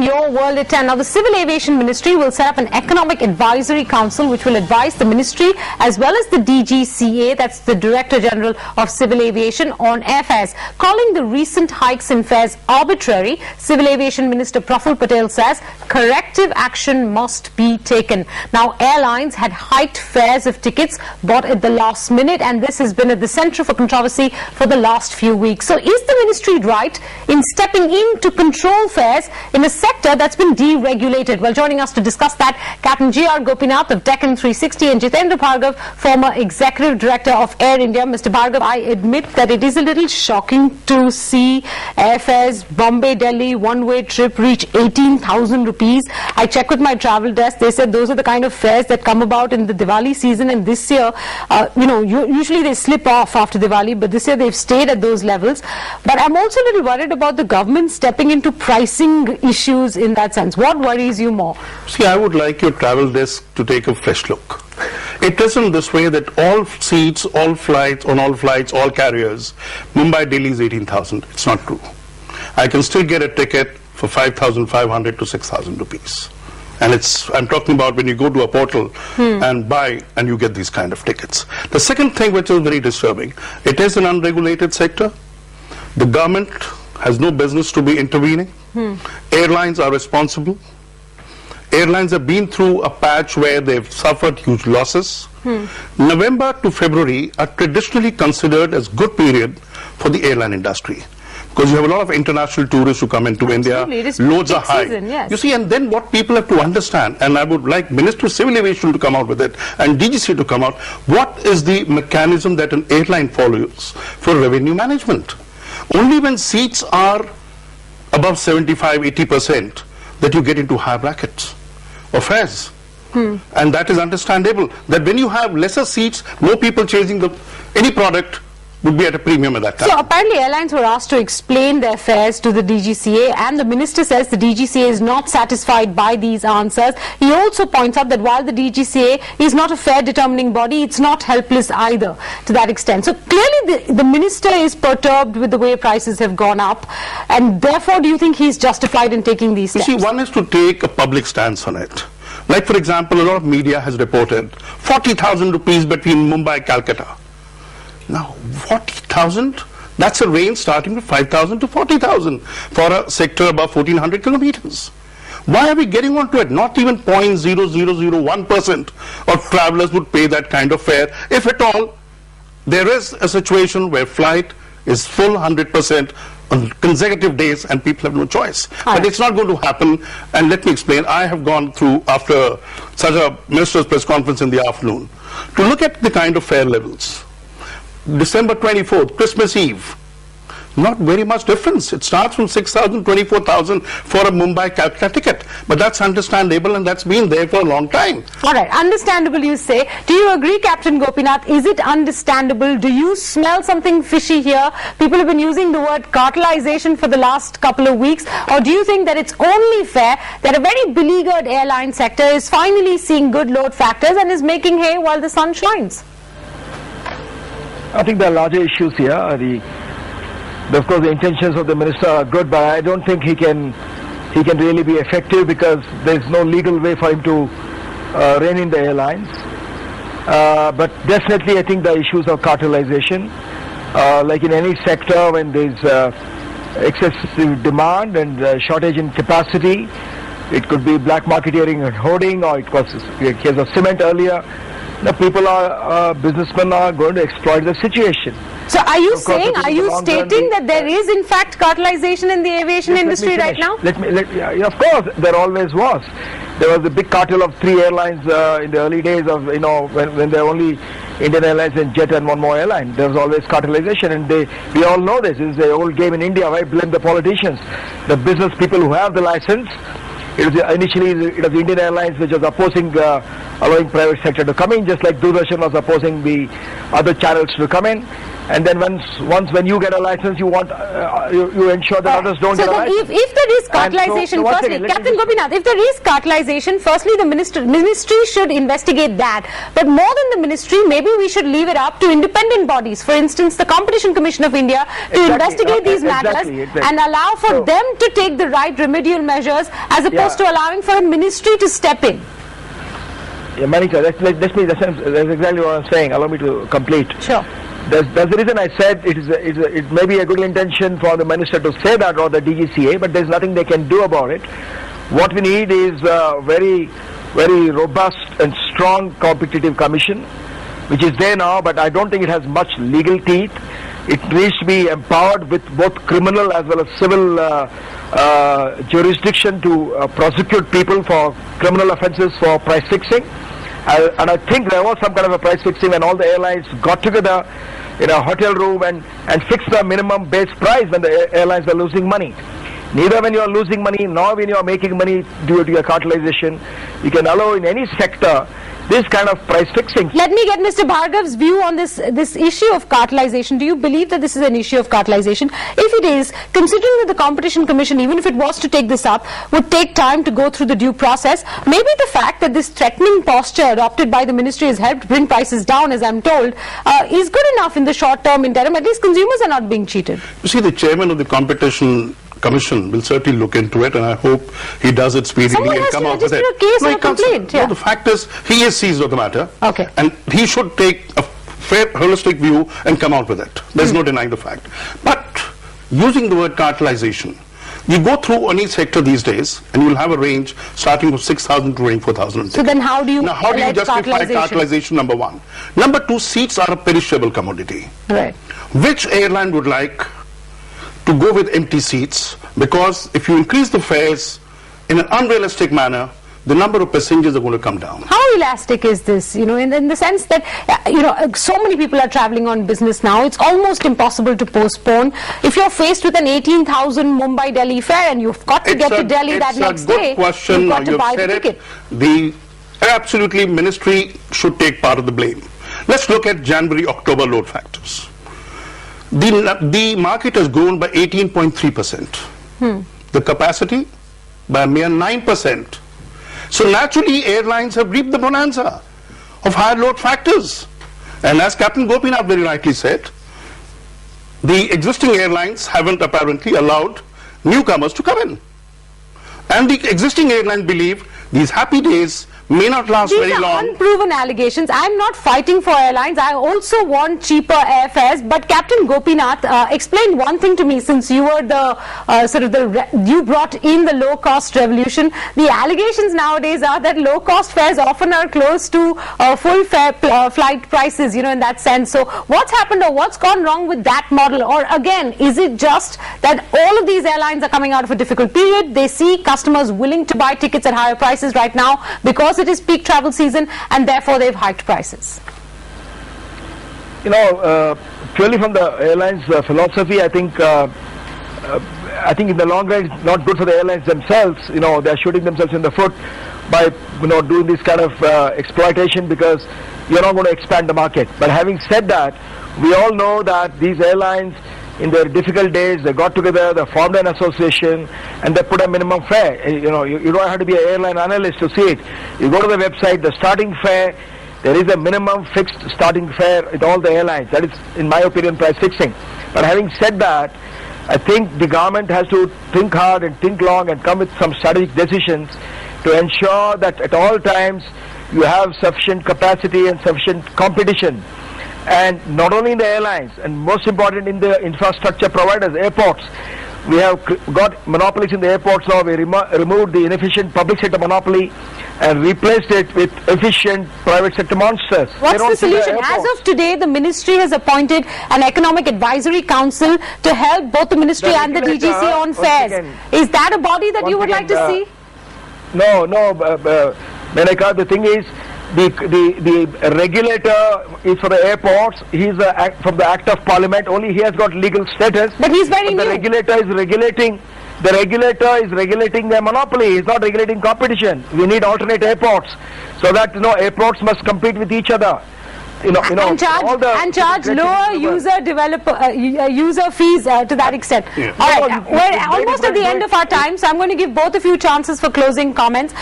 Your World at 10. Now, the Civil Aviation Ministry will set up an Economic Advisory Council which will advise the Ministry as well as the DGCA, that's the Director General of Civil Aviation, on airfares. Calling the recent hikes in fares arbitrary, Civil Aviation Minister Praful Patel says corrective action must be taken. Now, airlines had hiked fares of tickets bought at the last minute, and this has been at the centre of a controversy for the last few weeks. So, is the Ministry right in stepping in to control fares in a sector that's been deregulated? Well, joining us to discuss that, Captain G.R. Gopinath of Deccan 360 and Jitendra Bhargav, former Executive Director of Air India. Mr. Bhargav, I admit that it is a little shocking to see airfares, Bombay-Delhi one-way trip reach 18,000 rupees. I checked with my travel desk. They said those are the kind of fares that come about in the Diwali season, and this year, usually they slip off after Diwali, but this year they've stayed at those levels. But I'm also a little worried about the government stepping into pricing issues in that sense. What worries you more? See, I would like your travel desk to take a fresh look. It isn't this way that all seats, all flights, all carriers, Mumbai, Delhi is 18,000. It's not true. I can still get a ticket for 5,500 to 6,000 rupees. And I'm talking about when you go to a portal and buy, and you get these kind of tickets. The second thing which is very disturbing, it is an unregulated sector. The government has no business to be intervening. Airlines are responsible. Airlines have been through a patch where they've suffered huge losses. November to February are traditionally considered as good period for the airline industry, because you have a lot of international tourists who come into India, loads are high. Season, yes. You see, and then what people have to understand, and I would like Minister of Civil Aviation to come out with it, and DGC to come out, what is the mechanism that an airline follows for revenue management? Only when seats are above 75-80% that you get into high brackets of fares. And that is understandable, that when you have lesser seats, more people chasing any product would be at a premium at that time. So apparently airlines were asked to explain their fares to the DGCA, and the minister says the DGCA is not satisfied by these answers. He also points out that while the DGCA is not a fare determining body, it's not helpless either to that extent. So clearly the minister is perturbed with the way prices have gone up, and therefore do you think he's justified in taking these steps? You see, one is to take a public stance on it. Like, for example, a lot of media has reported 40,000 rupees between Mumbai and Calcutta. Now, 40,000, that's a range starting from 5,000 to 40,000 for a sector above 1,400 kilometers. Why are we getting onto it? Not even 0.0001% of travelers would pay that kind of fare. If at all, there is a situation where flight is full 100% on consecutive days and people have no choice. But it's not going to happen, and let me explain. I have gone through, after such a minister's press conference in the afternoon, to look at the kind of fare levels. December 24th, Christmas Eve, not very much difference. It starts from 6,000, 24,000 for a Mumbai-Calcutta ticket. But that's understandable, and that's been there for a long time. All right, understandable you say. Do you agree, Captain Gopinath? Is it understandable? Do you smell something fishy here? People have been using the word cartelization for the last couple of weeks. Or do you think that it's only fair that a very beleaguered airline sector is finally seeing good load factors and is making hay while the sun shines? I think there are larger issues here. Of course, the intentions of the minister are good, but I don't think he can really be effective, because there's no legal way for him to rein in the airlines. But definitely, I think the issues of cartelization, like in any sector, when there's excessive demand and shortage in capacity, it could be black marketeering and hoarding, or it was the case of cement earlier. The people businessmen are going to exploit the situation. So are you stating that there is in fact cartelization in the aviation industry right now? Of course, there always was. There was a big cartel of 3 airlines in the early days of, when there were only Indian Airlines and Jet and one more airline. There was always cartelization, and we all know this. This is the old game in India. Why blame the politicians? The business people who have the license. Initially, it was Indian Airlines which was opposing allowing private sector to come in, just like Doordarshan was opposing the other channels to come in. and then once when you get a license, you want you ensure that others don't get a license. If there is cartelization, firstly, Captain Gopinath, if there is cartelization, firstly the ministry should investigate that. But more than the ministry, maybe we should leave it up to independent bodies. For instance, the Competition Commission of India to investigate these matters and allow for them to take the right remedial measures as opposed to allowing for a ministry to step in. Yeah, Manika, that's exactly what I'm saying. Allow me to complete. Sure. That's the reason I said it may be a good intention for the minister to say that, or the DGCA, but there's nothing they can do about it. What we need is a very, very robust and strong competitive commission, which is there now, but I don't think it has much legal teeth. It needs to be empowered with both criminal as well as civil jurisdiction to prosecute people for criminal offences for price fixing. And I think there was some kind of a price fixing when all the airlines got together in a hotel room and fixed the minimum base price when the airlines were losing money. Neither when you are losing money nor when you are making money due to your cartelization, you can allow in any sector this kind of price fixing. Let me get Mr. Bhargav's view on this issue of cartelization. Do you believe that this is an issue of cartelization? If it is, considering that the Competition Commission, even if it was to take this up, would take time to go through the due process, maybe the fact that this threatening posture adopted by the ministry has helped bring prices down, as I'm told, is good enough in the short-term interim. At least consumers are not being cheated. You see, the chairman of the Competition Commission will certainly look into it, and I hope he does it speedily. Someone and has come to out with register it. a case or a complaint. No, the fact is, he is seized of the matter, Okay. and he should take a fair, holistic view and come out with it. There's no denying the fact. But using the word cartelization, you go through any sector these days, and you'll have a range starting from 6,000 to 24,000. So then how do you Now, how do you justify cartelization, number one? Number two, seats are a perishable commodity. Right. Which airline would like to go with empty seats? Because if you increase the fares in an unrealistic manner, the number of passengers are going to come down. How elastic is this? You know, in the sense that, so many people are traveling on business now, it's almost impossible to postpone. If you're faced with an 18,000 Mumbai-Delhi fare and you've got to get to Delhi that next day, you've got to buy the ticket. The absolutely ministry should take part of the blame. Let's look at January-October load factors. The market has grown by 18.3%. The capacity by a mere 9%. So naturally, airlines have reaped the bonanza of higher load factors. And as Captain Gopinath very rightly said, the existing airlines haven't apparently allowed newcomers to come in. And the existing airlines believe these happy days may not last very long. These are unproven allegations. I'm not fighting for airlines. I also want cheaper airfares. But Captain Gopinath, explain one thing to me, since you were you brought in the low-cost revolution. The allegations nowadays are that low-cost fares often are close to full fare flight prices, in that sense. So what's happened, or what's gone wrong with that model? Or again, is it just that all of these airlines are coming out of a difficult period? They see customers willing to buy tickets at higher prices right now because it is peak travel season, and therefore they've hiked prices. Purely from the airlines' philosophy, I think in the long run it's not good for the airlines themselves. They're shooting themselves in the foot by doing this kind of exploitation, because you're not going to expand the market. But having said that, we all know that these airlines, in their difficult days, they got together, they formed an association, and they put a minimum fare. You don't have to be an airline analyst to see it. You go to the website, the starting fare, there is a minimum fixed starting fare with all the airlines. That is, in my opinion, price fixing. But having said that, I think the government has to think hard and think long and come with some strategic decisions to ensure that at all times you have sufficient capacity and sufficient competition. And not only in the airlines, and most important in the infrastructure providers, airports. We have got monopolies in the airports now. We removed the inefficient public sector monopoly and replaced it with efficient private sector monsters. What's the solution? As of today, the ministry has appointed an economic advisory council to help both the ministry and the DGC on fares. Is that a body that you would like to see? No, Menaka, the thing is, the regulator is for the airports. He's from the Act of Parliament. Only he has got legal status. But he's very new. The regulator is regulating. The regulator is regulating their monopoly. He's not regulating competition. We need alternate airports, so that airports must compete with each other. and charge lower user fees to that extent. Yeah. All right, we're almost at the end of our time, so I'm going to give both of you chances for closing comments.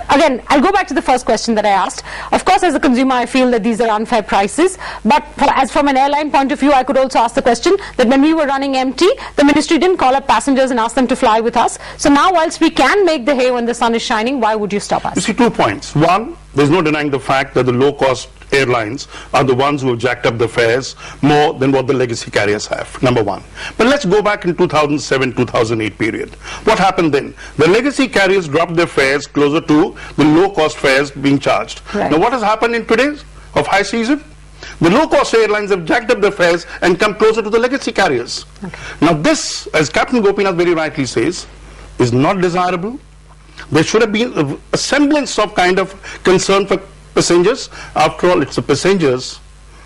Again, I'll go back to the first question that I asked. Of course, as a consumer, I feel that these are unfair prices. But as from an airline point of view, I could also ask the question that when we were running empty, the ministry didn't call up passengers and ask them to fly with us. So now, whilst we can make the hay when the sun is shining, why would you stop us? You see, 2 points. One, there's no denying the fact that the low-cost airlines are the ones who have jacked up the fares more than what the legacy carriers have, number one. But let's go back in 2007-2008 period. What happened then? The legacy carriers dropped their fares closer to the low-cost fares being charged. Right. Now what has happened in today's of high season? The low-cost airlines have jacked up their fares and come closer to the legacy carriers. Okay. Now this, as Captain Gopinath very rightly says, is not desirable. There should have been a semblance of kind of concern for passengers. After all, it's the passengers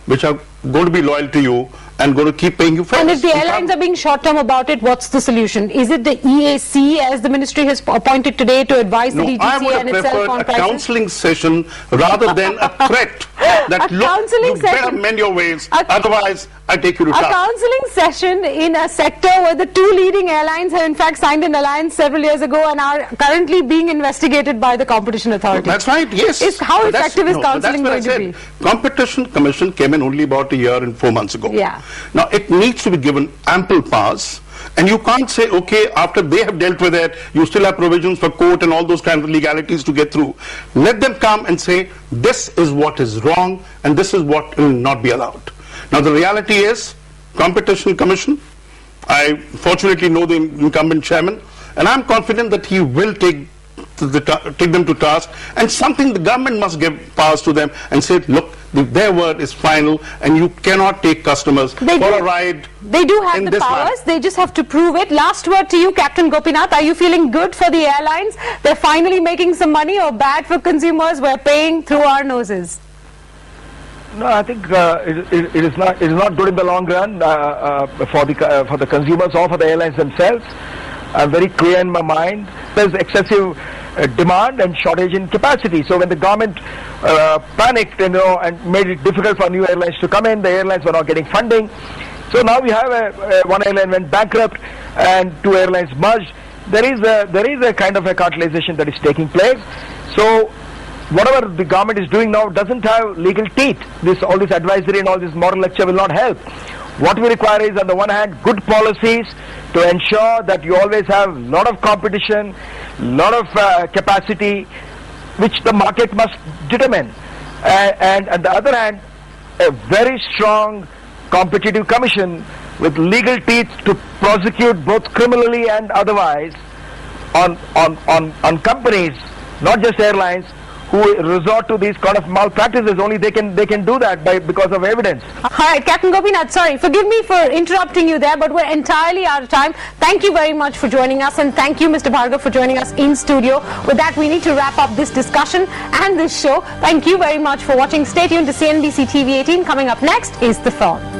which are going to be loyal to you and going to keep paying you fares. And if the airlines are being short-term about it, what's the solution? Is it the EAC, as the ministry has appointed today, to advise the DGCA and itself on a prices? counselling session rather than a threat that, look, you better mend your ways, otherwise I take you to task. A counselling session in a sector where the two leading airlines have in fact signed an alliance several years ago and are currently being investigated by the Competition Authority. That's right, yes. How effective is counselling going to be? Competition Commission came in only about a year and 4 months ago. Yeah. Now it needs to be given ample powers, and you can't say, okay, after they have dealt with it, you still have provisions for court and all those kinds of legalities to get through. Let them come and say, this is what is wrong and this is what will not be allowed. Now the reality is, Competition Commission, I fortunately know the incumbent chairman, and I'm confident that he will take them to task, and something the government must give powers to them and say, look, their word is final and you cannot take customers for a ride. They do have the powers, they just have to prove it. Last word to you, Captain Gopinath. Are you feeling good for the airlines? They're finally making some money, or bad for consumers? We're paying through our noses. No, I think it is not good in the long run for the consumers or for the airlines themselves. I'm very clear in my mind. There's excessive demand and shortage in capacity. So when the government panicked, and made it difficult for new airlines to come in, the airlines were not getting funding. So now we have one airline went bankrupt and two airlines merged. There is a kind of a cartelization that is taking place. So whatever the government is doing now doesn't have legal teeth. All this advisory and all this moral lecture will not help. What we require is, on the one hand, good policies to ensure that you always have a lot of competition, lot of capacity, which the market must determine. And on the other hand, a very strong competitive commission with legal teeth to prosecute both criminally and otherwise on companies, not just airlines, who resort to these kind of malpractices. Only they can do that because of evidence. All right, Captain Gopinath, sorry, forgive me for interrupting you there, but we're entirely out of time. Thank you very much for joining us, and thank you, Mr. Bhargav, for joining us in studio. With that, we need to wrap up this discussion and this show. Thank you very much for watching. Stay tuned to CNBC TV 18. Coming up next is The Phone.